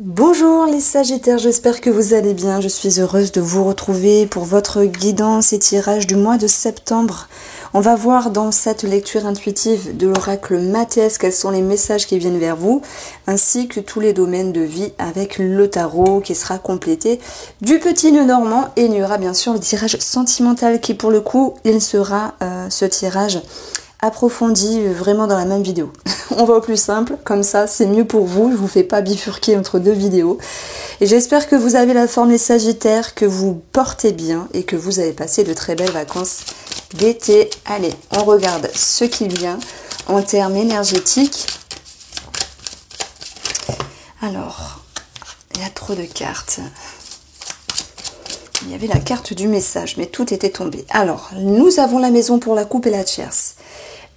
Bonjour les Sagittaires, j'espère que vous allez bien. Je suis heureuse de vous retrouver pour votre guidance et tirage du mois de septembre. On va voir dans cette lecture intuitive de l'oracle Mathias quels sont les messages qui viennent vers vous, ainsi que tous les domaines de vie avec le tarot qui sera complété du petit nœud normand. Et il y aura bien sûr le tirage sentimental qui pour le coup, il sera ce tirage approfondi vraiment dans la même vidéo. On va au plus simple, comme ça c'est mieux pour vous, je vous fais pas bifurquer entre deux vidéos. Et j'espère que vous avez la forme les Sagittaires, que vous portez bien et que vous avez passé de très belles vacances d'été. Allez, on regarde ce qui vient en termes énergétiques. Alors, il y a trop de cartes. Il y avait la carte du message, mais tout était tombé. Alors, nous avons la maison pour la coupe et la tierce.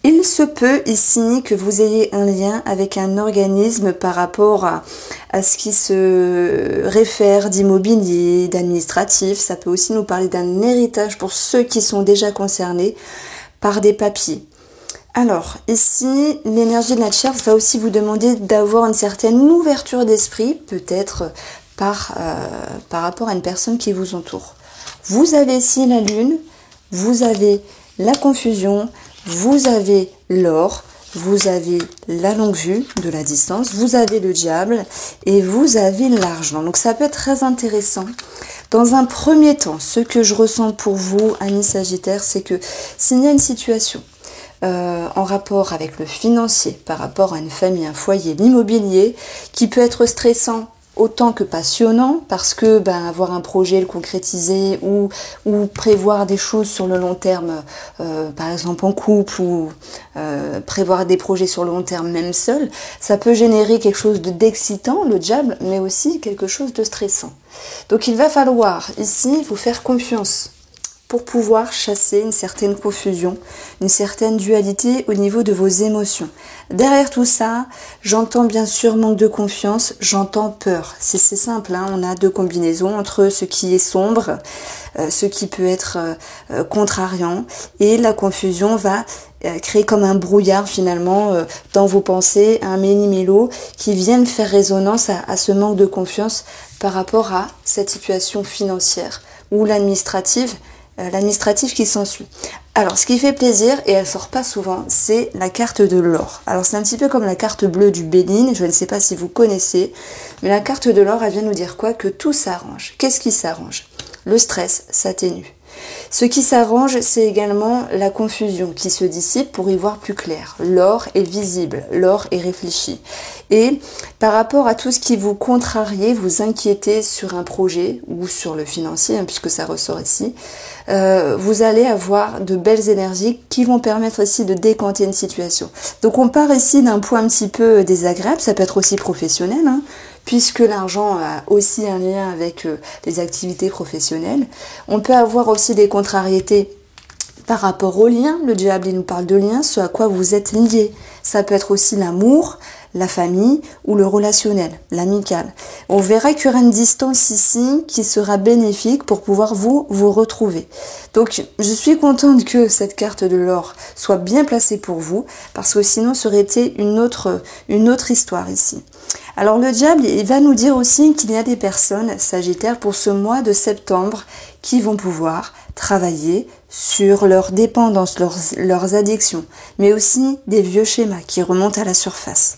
Il se peut ici que vous ayez un lien avec un organisme par rapport à ce qui se réfère d'immobilier, d'administratif. Ça peut aussi nous parler d'un héritage pour ceux qui sont déjà concernés par des papiers. Alors, ici, l'énergie de la tierce va aussi vous demander d'avoir une certaine ouverture d'esprit, peut-être par rapport à une personne qui vous entoure. Vous avez ici la lune, vous avez la confusion, vous avez l'or, vous avez la longue vue de la distance, vous avez le diable et vous avez l'argent. Donc ça peut être très intéressant. Dans un premier temps, ce que je ressens pour vous, amis Sagittaires, c'est que s'il y a une situation en rapport avec le financier, par rapport à une famille, un foyer, l'immobilier, qui peut être stressant autant que passionnant, parce que avoir un projet, le concrétiser ou prévoir des choses sur le long terme, par exemple en couple, ou prévoir des projets sur le long terme même seul, ça peut générer quelque chose d'excitant, le diable, mais aussi quelque chose de stressant. Donc il va falloir ici vous faire confiance pour pouvoir chasser une certaine confusion, une certaine dualité au niveau de vos émotions. Derrière tout ça, j'entends bien sûr manque de confiance, j'entends peur. C'est simple, hein, on a deux combinaisons entre ce qui est sombre, ce qui peut être contrariant, et la confusion va créer comme un brouillard finalement dans vos pensées, un méli-mélo qui viennent faire résonance à ce manque de confiance par rapport à cette situation financière ou l'administratif qui s'ensuit. Alors, ce qui fait plaisir, et elle sort pas souvent, c'est la carte de l'or. Alors, c'est un petit peu comme la carte bleue du Bénin, je ne sais pas si vous connaissez, mais la carte de l'or, elle vient nous dire quoi? Que tout s'arrange. Qu'est-ce qui s'arrange? Le stress s'atténue. Ce qui s'arrange, c'est également la confusion qui se dissipe pour y voir plus clair. L'or est visible, l'or est réfléchi. Et par rapport à tout ce qui vous contrarie, vous inquiétez sur un projet ou sur le financier, hein, puisque ça ressort ici, vous allez avoir de belles énergies qui vont permettre ici de décanter une situation. Donc on part ici d'un point un petit peu désagréable, ça peut être aussi professionnel, hein, puisque l'argent a aussi un lien avec les activités professionnelles. On peut avoir aussi des contrariétés par rapport aux liens. Le diable, il nous parle de liens, ce à quoi vous êtes liés. Ça peut être aussi l'amour, la famille ou le relationnel, l'amical. On verra qu'il y aura une distance ici qui sera bénéfique pour pouvoir vous retrouver. Donc, je suis contente que cette carte de l'or soit bien placée pour vous, parce que sinon, ça aurait été une autre histoire ici. Alors, le diable, il va nous dire aussi qu'il y a des personnes, Sagittaires, pour ce mois de septembre, qui vont pouvoir travailler sur leur dépendance, leurs addictions, mais aussi des vieux schémas qui remontent à la surface.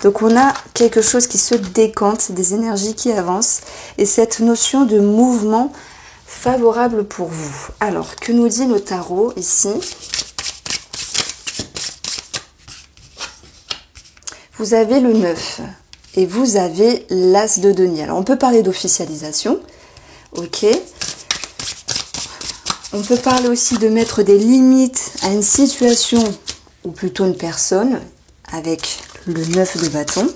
Donc on a quelque chose qui se décante, des énergies qui avancent, et cette notion de mouvement favorable pour vous. Alors, que nous dit le tarot ici? Vous avez le 9 et vous avez l'as de denier. Alors on peut parler d'officialisation, ok. On peut parler aussi de mettre des limites à une situation, ou plutôt une personne, avec le 9 de bâton.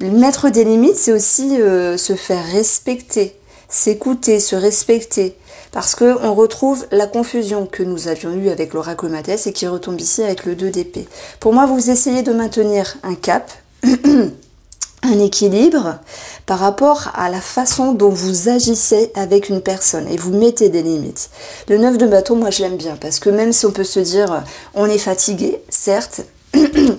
Mettre des limites, c'est aussi se faire respecter, s'écouter, se respecter. Parce qu'on retrouve la confusion que nous avions eue avec l'oracle Mathias et qui retombe ici avec le 2 d'épée. Pour moi, vous essayez de maintenir un cap, un équilibre par rapport à la façon dont vous agissez avec une personne et vous mettez des limites. Le 9 de bâton, moi je l'aime bien parce que même si on peut se dire on est fatigué, certes,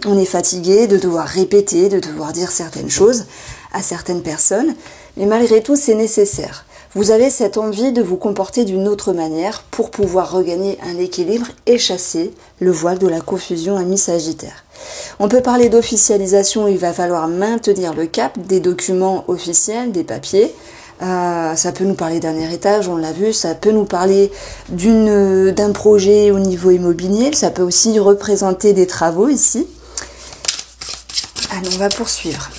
on est fatigué de devoir répéter, de devoir dire certaines choses à certaines personnes, mais malgré tout c'est nécessaire. Vous avez cette envie de vous comporter d'une autre manière pour pouvoir regagner un équilibre et chasser le voile de la confusion ami Sagittaire. On peut parler d'officialisation, il va falloir maintenir le cap des documents officiels, des papiers. Ça peut nous parler d'un héritage, on l'a vu, ça peut nous parler d'un projet au niveau immobilier, ça peut aussi représenter des travaux ici. Allez, on va poursuivre.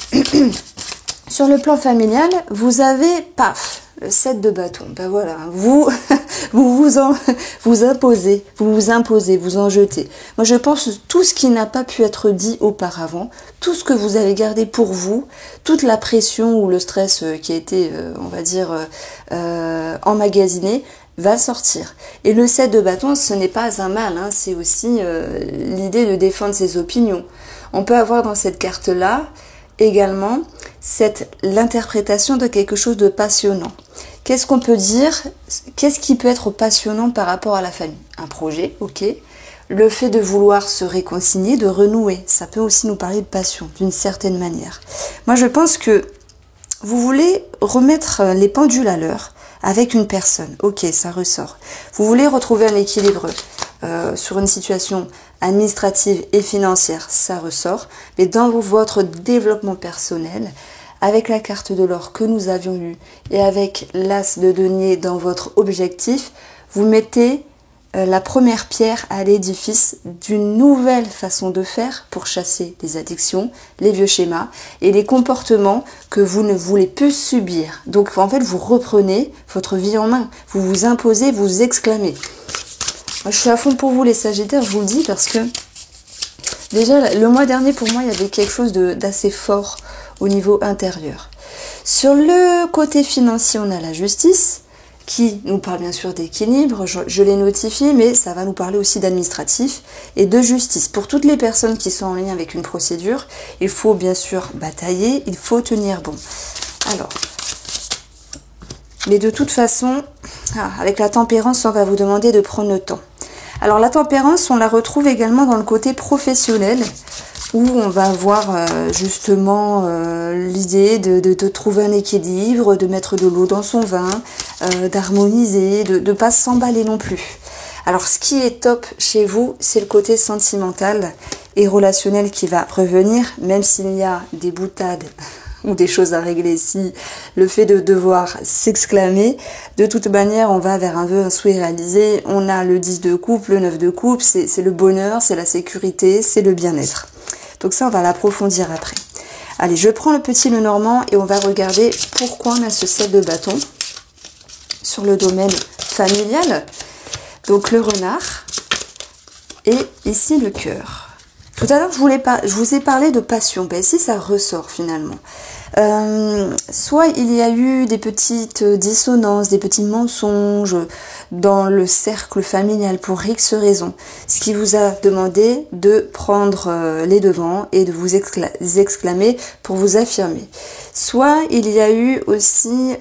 Sur le plan familial, vous avez, paf, le 7 de bâton. Ben voilà, vous imposez, vous en jetez. Moi, je pense que tout ce qui n'a pas pu être dit auparavant, tout ce que vous avez gardé pour vous, toute la pression ou le stress qui a été, on va dire, emmagasiné, va sortir. Et le 7 de bâton, ce n'est pas un mal, hein, c'est aussi l'idée de défendre ses opinions. On peut avoir dans cette carte-là également l'interprétation de quelque chose de passionnant. Qu'est-ce qu'on peut dire? Qu'est-ce qui peut être passionnant par rapport à la famille? Un projet, ok. Le fait de vouloir se réconcilier, de renouer, ça peut aussi nous parler de passion, d'une certaine manière. Moi, je pense que vous voulez remettre les pendules à l'heure avec une personne. Ok, ça ressort. Vous voulez retrouver un équilibre sur une situation administrative et financière, ça ressort. Mais dans votre développement personnel, avec la carte de l'or que nous avions eue et avec l'as de denier dans votre objectif, vous mettez la première pierre à l'édifice d'une nouvelle façon de faire pour chasser les addictions, les vieux schémas et les comportements que vous ne voulez plus subir. Donc en fait, vous reprenez votre vie en main, vous vous imposez, vous exclamez. Moi, je suis à fond pour vous les Sagittaires, je vous le dis, parce que déjà le mois dernier pour moi il y avait quelque chose d'assez fort au niveau intérieur. Sur le côté financier, on a la justice qui nous parle bien sûr d'équilibre, je l'ai notifié, mais ça va nous parler aussi d'administratif et de justice. Pour toutes les personnes qui sont en lien avec une procédure, il faut bien sûr batailler, il faut tenir bon. Alors, mais de toute façon, avec la tempérance, on va vous demander de prendre le temps. Alors la tempérance, on la retrouve également dans le côté professionnel, où on va avoir justement l'idée de trouver un équilibre, de mettre de l'eau dans son vin, d'harmoniser, de ne pas s'emballer non plus. Alors ce qui est top chez vous, c'est le côté sentimental et relationnel qui va revenir, même s'il y a des boutades ou des choses à régler ici, le fait de devoir s'exclamer, de toute manière on va vers un vœu, un souhait réalisé, on a le 10 de coupe, le 9 de coupe, c'est le bonheur, c'est la sécurité, c'est le bien-être. Donc ça on va l'approfondir après. Allez, je prends le petit Lenormand et on va regarder pourquoi on a ce 7 de bâton sur le domaine familial. Donc le renard et ici le cœur. Tout à l'heure, je vous ai parlé de passion. Ben, ici, ça ressort finalement. Soit il y a eu des petites dissonances, des petits mensonges dans le cercle familial pour X raisons. Ce qui vous a demandé de prendre les devants et de vous exclamer pour vous affirmer. Soit il y a eu aussi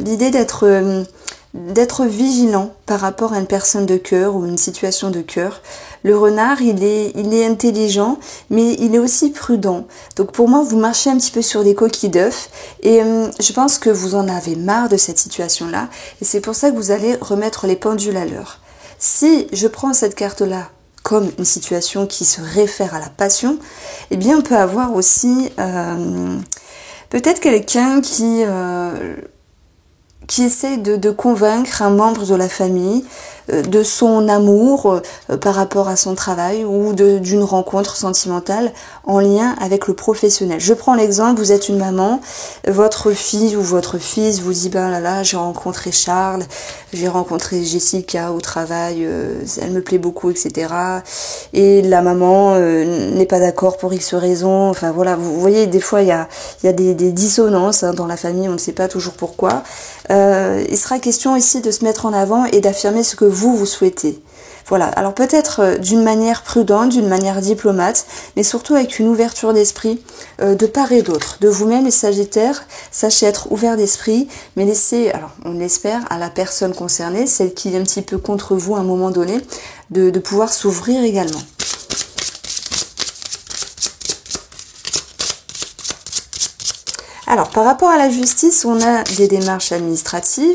l'idée d'être vigilant par rapport à une personne de cœur ou une situation de cœur. Le renard, il est intelligent, mais il est aussi prudent. Donc pour moi, vous marchez un petit peu sur des coquilles d'œufs et je pense que vous en avez marre de cette situation-là et c'est pour ça que vous allez remettre les pendules à l'heure. Si je prends cette carte-là comme une situation qui se réfère à la passion, eh bien on peut avoir aussi peut-être quelqu'un qui essaie de convaincre un membre de la famille de son amour par rapport à son travail ou d'une rencontre sentimentale en lien avec le professionnel. Je prends l'exemple, vous êtes une maman, votre fille ou votre fils vous dit ben là j'ai rencontré Charles, j'ai rencontré Jessica au travail, elle me plaît beaucoup, etc. Et la maman n'est pas d'accord pour X raisons. Enfin voilà, vous voyez, des fois il y a des dissonances hein, dans la famille, on ne sait pas toujours pourquoi. Il sera question ici de se mettre en avant et d'affirmer ce que vous souhaitez. Voilà, alors peut-être d'une manière prudente, d'une manière diplomate, mais surtout avec une ouverture d'esprit de part et d'autre. De vous-même les Sagittaires, sachez être ouvert d'esprit, mais laissez, alors on l'espère, à la personne concernée, celle qui est un petit peu contre vous à un moment donné, de pouvoir s'ouvrir également. Alors, par rapport à la justice, on a des démarches administratives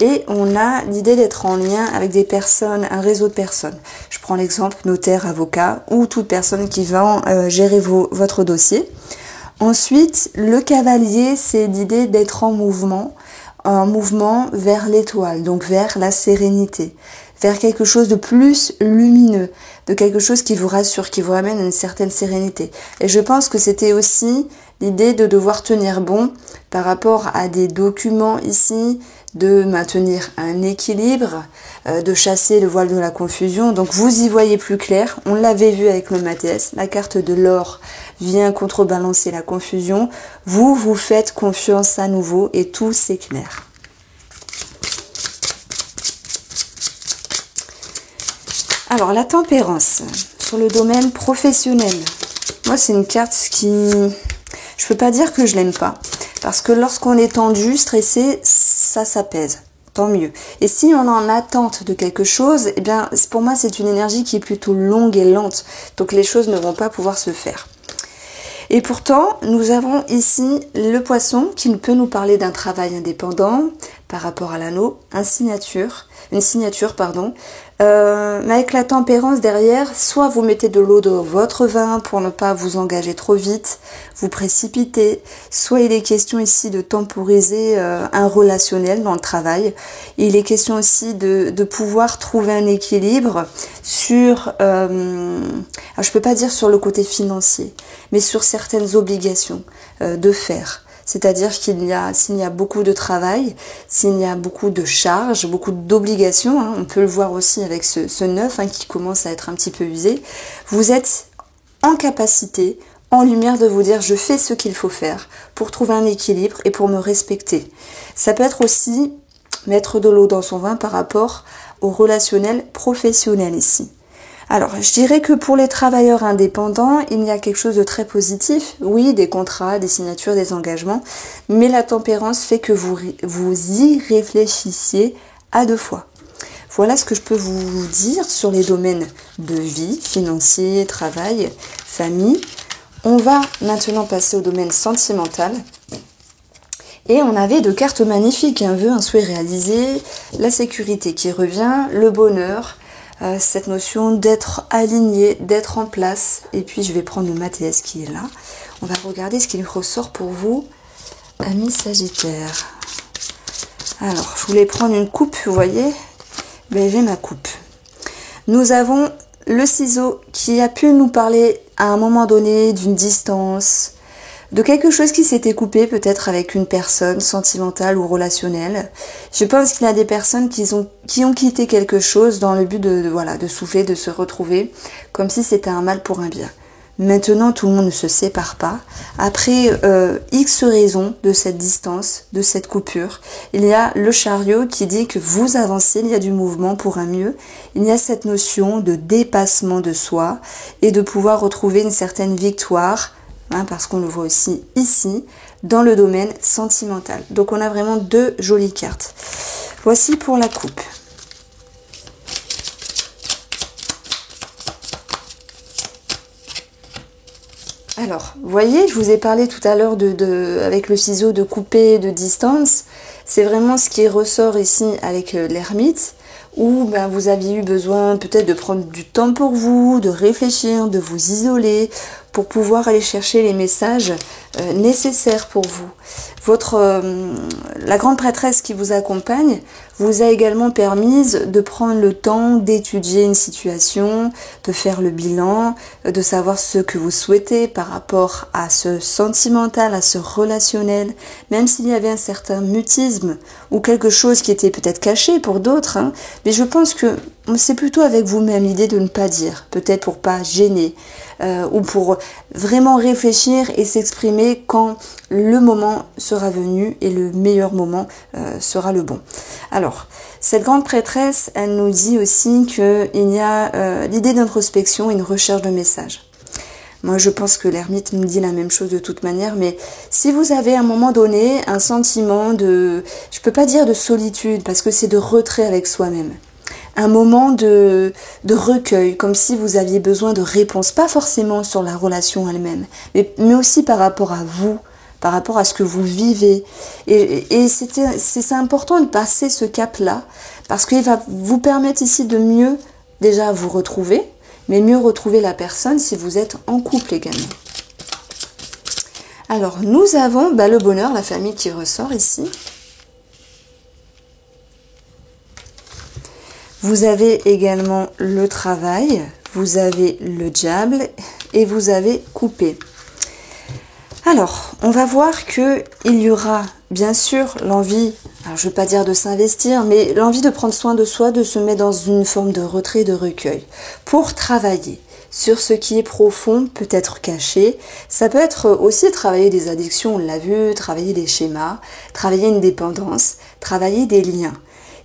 et on a l'idée d'être en lien avec des personnes, un réseau de personnes. Je prends l'exemple notaire, avocat ou toute personne qui va gérer votre dossier. Ensuite, le cavalier, c'est l'idée d'être en mouvement vers l'étoile, donc vers la sérénité, vers quelque chose de plus lumineux, de quelque chose qui vous rassure, qui vous ramène à une certaine sérénité. Et je pense que c'était aussi l'idée de devoir tenir bon par rapport à des documents ici, de maintenir un équilibre, de chasser le voile de la confusion. Donc vous y voyez plus clair, on l'avait vu avec le Mathias, la carte de l'or vient contrebalancer la confusion. Vous faites confiance à nouveau et tout s'éclaire. Alors la tempérance, sur le domaine professionnel. Moi c'est une carte qui... Je peux pas dire que je l'aime pas. Parce que lorsqu'on est tendu, stressé, ça s'apaise. Tant mieux. Et si on est en attente de quelque chose, eh bien pour moi c'est une énergie qui est plutôt longue et lente. Donc les choses ne vont pas pouvoir se faire. Et pourtant, nous avons ici le poisson qui peut nous parler d'un travail indépendant par rapport à l'anneau, une signature, mais avec la tempérance derrière, soit vous mettez de l'eau dans votre vin pour ne pas vous engager trop vite, vous précipitez, soit il est question ici de temporiser un relationnel dans le travail. Il est question aussi de pouvoir trouver un équilibre sur, alors je peux pas dire sur le côté financier, mais sur certaines obligations de faire. C'est-à-dire s'il y a beaucoup de travail, s'il y a beaucoup de charges, beaucoup d'obligations, on peut le voir aussi avec ce 9 qui commence à être un petit peu usé, vous êtes en capacité, en lumière de vous dire je fais ce qu'il faut faire pour trouver un équilibre et pour me respecter. Ça peut être aussi mettre de l'eau dans son vin par rapport au relationnel professionnel ici. Alors, je dirais que pour les travailleurs indépendants, il y a quelque chose de très positif. Oui, des contrats, des signatures, des engagements, mais la tempérance fait que vous y réfléchissiez à 2 fois. Voilà ce que je peux vous dire sur les domaines de vie, financier, travail, famille. On va maintenant passer au domaine sentimental. Et on avait 2 cartes magnifiques, un vœu, un souhait réalisé, la sécurité qui revient, le bonheur, cette notion d'être aligné, d'être en place. Et puis je vais prendre le Mathias qui est là. On va regarder ce qu'il ressort pour vous, amis Sagittaire. Alors, je voulais prendre une coupe, vous voyez, ben, j'ai ma coupe. Nous avons le ciseau qui a pu nous parler à un moment donné d'une distance, de quelque chose qui s'était coupé peut-être avec une personne sentimentale ou relationnelle. Je pense qu'il y a des personnes qui ont quitté quelque chose dans le but de souffler, de se retrouver, comme si c'était un mal pour un bien. Maintenant, tout le monde ne se sépare pas. Après X raisons de cette distance, de cette coupure, il y a le chariot qui dit que vous avancez, il y a du mouvement pour un mieux. Il y a cette notion de dépassement de soi et de pouvoir retrouver une certaine victoire, parce qu'on le voit aussi ici, dans le domaine sentimental. Donc on a vraiment 2 jolies cartes. Voici pour la coupe. Alors, vous voyez, je vous ai parlé tout à l'heure avec le ciseau de couper de distance. C'est vraiment ce qui ressort ici avec l'ermite, où vous aviez eu besoin peut-être de prendre du temps pour vous, de réfléchir, de vous isoler, pour pouvoir aller chercher les messages nécessaires pour vous. La grande prêtresse qui vous accompagne vous a également permis de prendre le temps d'étudier une situation, de faire le bilan, de savoir ce que vous souhaitez par rapport à ce sentimental, à ce relationnel, même s'il y avait un certain mutisme ou quelque chose qui était peut-être caché pour d'autres, mais je pense que c'est plutôt avec vous-même l'idée de ne pas dire, peut-être pour pas gêner, ou pour vraiment réfléchir et s'exprimer quand le moment sera venu et le meilleur moment sera le bon. Alors, cette grande prêtresse, elle nous dit aussi qu'il y a l'idée d'introspection et une recherche de messages. Moi, je pense que l'ermite nous dit la même chose de toute manière, mais si vous avez à un moment donné un sentiment je peux pas dire de solitude, parce que c'est de retrait avec soi-même, un moment de recueil, comme si vous aviez besoin de réponses, pas forcément sur la relation elle-même, mais aussi par rapport à vous, par rapport à ce que vous vivez. Et c'est important de passer ce cap-là, parce qu'il va vous permettre ici de mieux déjà vous retrouver, mais mieux retrouver la personne si vous êtes en couple également. Alors, nous avons le bonheur, la famille qui ressort ici. Vous avez également le travail, vous avez le diable et vous avez coupé. Alors, on va voir qu'il y aura bien sûr l'envie, alors je ne veux pas dire de s'investir, mais l'envie de prendre soin de soi, de se mettre dans une forme de retrait, de recueil, pour travailler sur ce qui est profond, peut-être caché. Ça peut être aussi travailler des addictions, on l'a vu, travailler des schémas, travailler une dépendance, travailler des liens.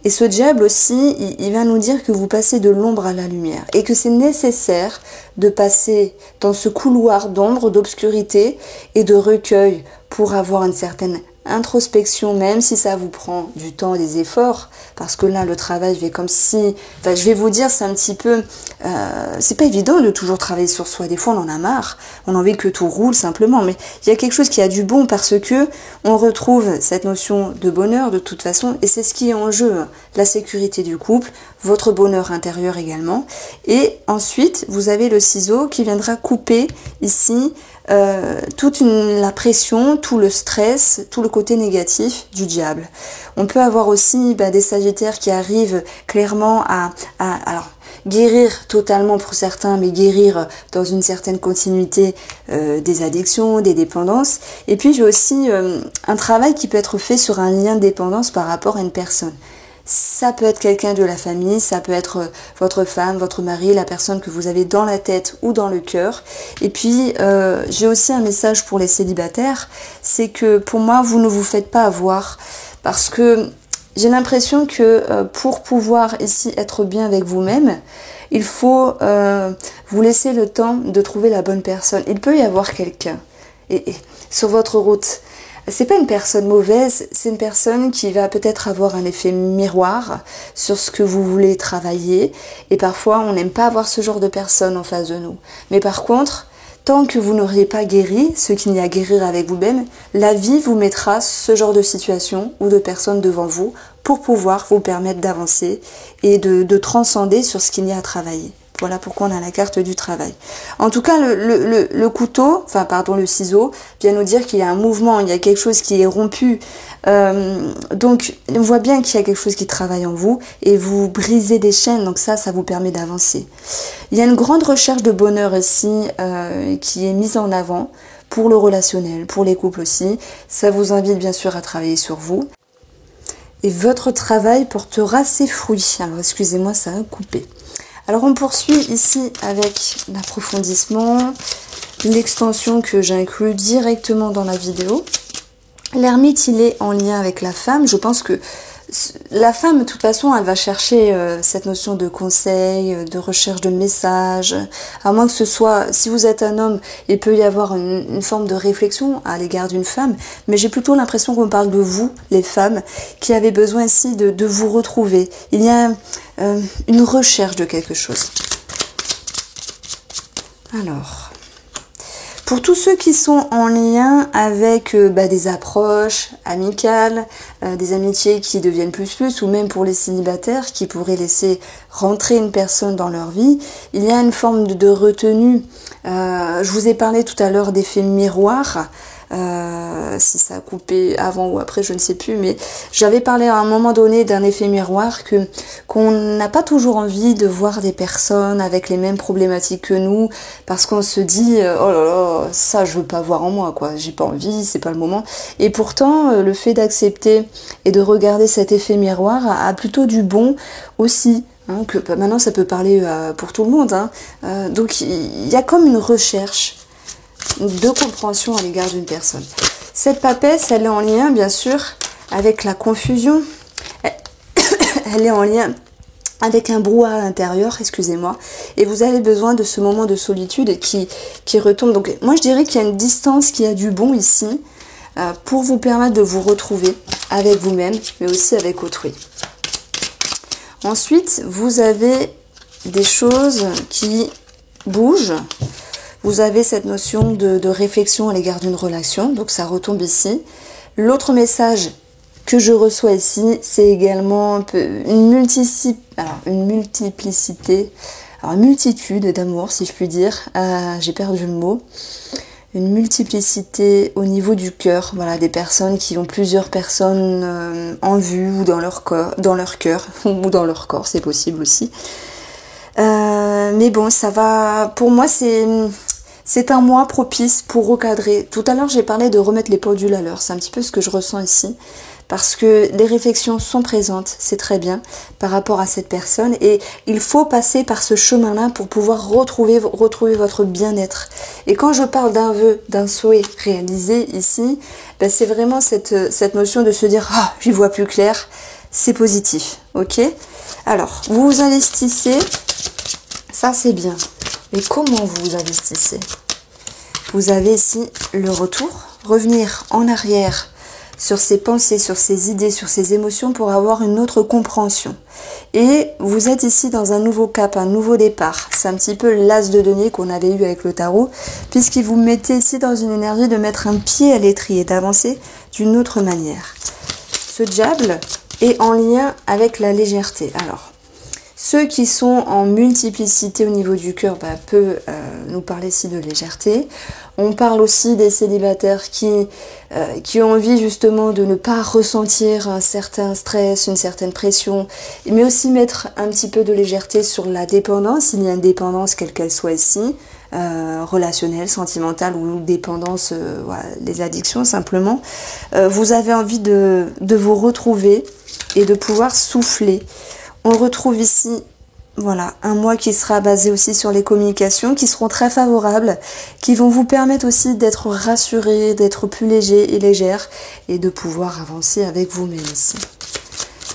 Et ce diable aussi, il va nous dire que vous passez de l'ombre à la lumière et que c'est nécessaire de passer dans ce couloir d'ombre, d'obscurité et de recueil pour avoir une certaine introspection, même si ça vous prend du temps et des efforts, parce que là le travail fait comme si, enfin je vais vous dire, c'est un petit peu, c'est pas évident de toujours travailler sur soi, des fois on en a marre, on a envie que tout roule simplement, mais il y a quelque chose qui a du bon parce que on retrouve cette notion de bonheur de toute façon, et c'est ce qui est en jeu, la sécurité du couple, votre bonheur intérieur également, et ensuite vous avez le ciseau qui viendra couper ici toute la pression, tout le stress, tout le côté négatif du diable. On peut avoir aussi des sagittaires qui arrivent clairement à alors guérir totalement pour certains, mais guérir dans une certaine continuité des addictions, des dépendances. Et puis j'ai aussi un travail qui peut être fait sur un lien de dépendance par rapport à une personne. Ça peut être quelqu'un de la famille, ça peut être votre femme, votre mari, la personne que vous avez dans la tête ou dans le cœur. Et puis, j'ai aussi un message pour les célibataires, c'est que pour moi, vous ne vous faites pas avoir. Parce que j'ai l'impression que pour pouvoir ici être bien avec vous-même, il faut vous laisser le temps de trouver la bonne personne. Il peut y avoir quelqu'un sur votre route. C'est pas une personne mauvaise, c'est une personne qui va peut-être avoir un effet miroir sur ce que vous voulez travailler. Et parfois, on n'aime pas avoir ce genre de personne en face de nous. Mais par contre, tant que vous n'auriez pas guéri ce qu'il y a à guérir avec vous-même, la vie vous mettra ce genre de situation ou de personnes devant vous pour pouvoir vous permettre d'avancer et de transcender sur ce qu'il y a à travailler. Voilà pourquoi on a la carte du travail. En tout cas, le couteau, enfin pardon, le ciseau, vient nous dire qu'il y a un mouvement, il y a quelque chose qui est rompu. Donc, on voit bien qu'il y a quelque chose qui travaille en vous et vous brisez des chaînes. Donc ça vous permet d'avancer. Il y a une grande recherche de bonheur ici qui est mise en avant pour le relationnel, pour les couples aussi. Ça vous invite bien sûr à travailler sur vous. Et votre travail portera ses fruits. Alors, excusez-moi, ça a coupé. Alors on poursuit ici avec l'approfondissement, l'extension que j'inclus directement dans la vidéo. L'ermite, il est en lien avec la femme. Je pense que la femme, de toute façon, elle va chercher cette notion de conseil, de recherche de messages. À moins que ce soit, si vous êtes un homme, il peut y avoir une forme de réflexion à l'égard d'une femme. Mais j'ai plutôt l'impression qu'on parle de vous, les femmes, qui avez besoin ici de vous retrouver. Il y a une recherche de quelque chose. Alors, pour tous ceux qui sont en lien avec des approches amicales, des amitiés qui deviennent plus, ou même pour les célibataires qui pourraient laisser rentrer une personne dans leur vie, il y a une forme de retenue. Je vous ai parlé tout à l'heure d'effet miroir. Si ça a coupé avant ou après, je ne sais plus, mais j'avais parlé à un moment donné d'un effet miroir qu'on n'a pas toujours envie de voir des personnes avec les mêmes problématiques que nous, parce qu'on se dit oh là là, ça je veux pas voir en moi, quoi, j'ai pas envie, c'est pas le moment. Et pourtant, le fait d'accepter et de regarder cet effet miroir a plutôt du bon aussi. Que maintenant ça peut parler pour tout le monde. Donc il y a comme une recherche de compréhension à l'égard d'une personne. Cette papesse, elle est en lien, bien sûr, avec la confusion. Elle est en lien avec un brouhaha intérieur, excusez-moi. Et vous avez besoin de ce moment de solitude qui retombe. Donc, moi, je dirais qu'il y a une distance qui a du bon ici pour vous permettre de vous retrouver avec vous-même, mais aussi avec autrui. Ensuite, vous avez des choses qui bougent. Vous avez cette notion de réflexion à l'égard d'une relation, donc ça retombe ici. L'autre message que je reçois ici, c'est également un peu une multiplicité, alors une multitude d'amour, si je puis dire. J'ai perdu le mot. Une multiplicité au niveau du cœur, voilà, des personnes qui ont plusieurs personnes en vue ou dans leur cœur ou dans leur corps, c'est possible aussi. Mais bon, ça va. Pour moi, c'est un mois propice pour recadrer. Tout à l'heure, j'ai parlé de remettre les pendules à l'heure. C'est un petit peu ce que je ressens ici. Parce que les réflexions sont présentes, c'est très bien, par rapport à cette personne. Et il faut passer par ce chemin-là pour pouvoir retrouver votre bien-être. Et quand je parle d'un vœu, d'un souhait réalisé ici, ben c'est vraiment cette notion de se dire « Ah, j'y vois plus clair », c'est positif, ok? Alors, vous investissez, ça c'est bien. Mais comment vous investissez? Vous avez ici le retour, revenir en arrière sur ses pensées, sur ses idées, sur ses émotions pour avoir une autre compréhension. Et vous êtes ici dans un nouveau cap, un nouveau départ. C'est un petit peu l'as de denier qu'on avait eu avec le tarot, puisqu'il vous mettait ici dans une énergie de mettre un pied à l'étrier, d'avancer d'une autre manière. Ce diable est en lien avec la légèreté. Alors, ceux qui sont en multiplicité au niveau du cœur peuvent nous parler ici de légèreté. On parle aussi des célibataires qui ont envie justement de ne pas ressentir un certain stress, une certaine pression, mais aussi mettre un petit peu de légèreté sur la dépendance. Il y a une dépendance quelle qu'elle soit ici, relationnelle, sentimentale ou dépendance, voilà, les addictions simplement. Vous avez envie de vous retrouver et de pouvoir souffler. On retrouve ici, voilà, un mois qui sera basé aussi sur les communications, qui seront très favorables, qui vont vous permettre aussi d'être rassuré, d'être plus léger et légère, et de pouvoir avancer avec vous-même ici.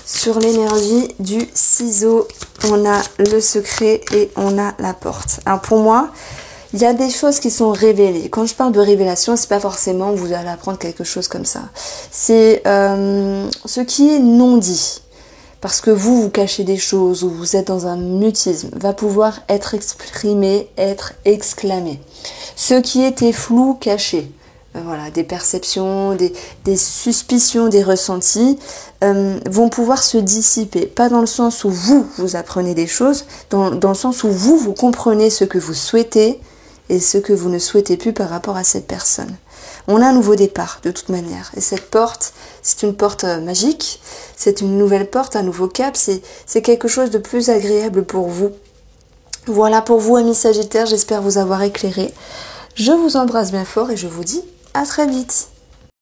Sur l'énergie du ciseau, on a le secret et on a la porte. Alors pour moi, il y a des choses qui sont révélées. Quand je parle de révélation, c'est pas forcément vous allez apprendre quelque chose comme ça. C'est ce qui est non dit. Parce que vous cachez des choses ou vous êtes dans un mutisme, va pouvoir être exprimé, être exclamé. Ce qui était flou, caché, voilà, des perceptions, des suspicions, des ressentis, vont pouvoir se dissiper. Pas dans le sens où vous apprenez des choses, dans le sens où vous comprenez ce que vous souhaitez et ce que vous ne souhaitez plus par rapport à cette personne. On a un nouveau départ, de toute manière. Et cette porte, c'est une porte magique, c'est une nouvelle porte, un nouveau cap, c'est quelque chose de plus agréable pour vous. Voilà pour vous, amis Sagittaires, j'espère vous avoir éclairé. Je vous embrasse bien fort et je vous dis à très vite.